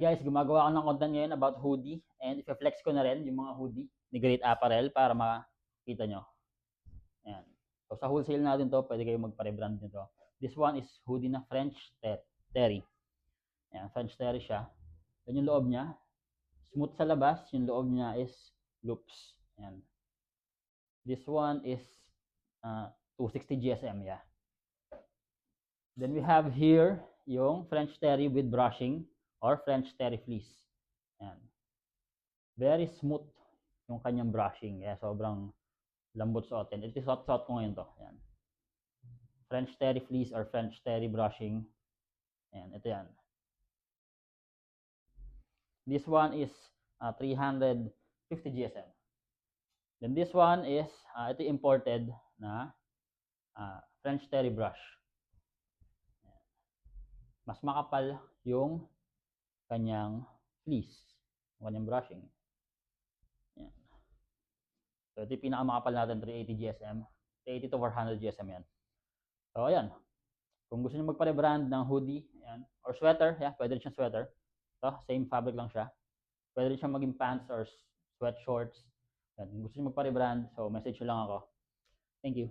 Guys, gumagawa ako ng content ngayon about hoodie and i-flex ko na rin yung mga hoodie ni Great Apparel para makita nyo. Ayan. So sa wholesale natin to, pwede kayo magpa-rebrand nito. This one is hoodie na French terry. Ayan, French terry siya. Yan yung loob niya. Smooth sa labas, yung loob niya is loops. Ayan. This one is 260 GSM, yeah. Then we have here yung French terry with brushing or French terry fleece. Ayan. Very smooth yung kanyang brushing. Kaya sobrang lambot suotin. Ito suot ko ngayon to. Ayan. French terry fleece or French terry brushing. Ayan, ito yan. This one is 350 GSM. Then this one is ito imported na French terry brush. Ayan. Mas makapal yung kanyang fleece, yung kanyang brushing. Ayan. So ito yung pinakamakapal natin, 380 GSM. 380 to 400 GSM yan. So ayan. Kung gusto niyo magpa-rebrand ng hoodie, ayan, or sweater, yeah, pwede rin siyang sweater. So, same fabric lang siya. Pwede rin siyang maging pants or sweat shorts. Ayan. Kung gusto niyo magpa-rebrand, so message nyo lang ako. Thank you.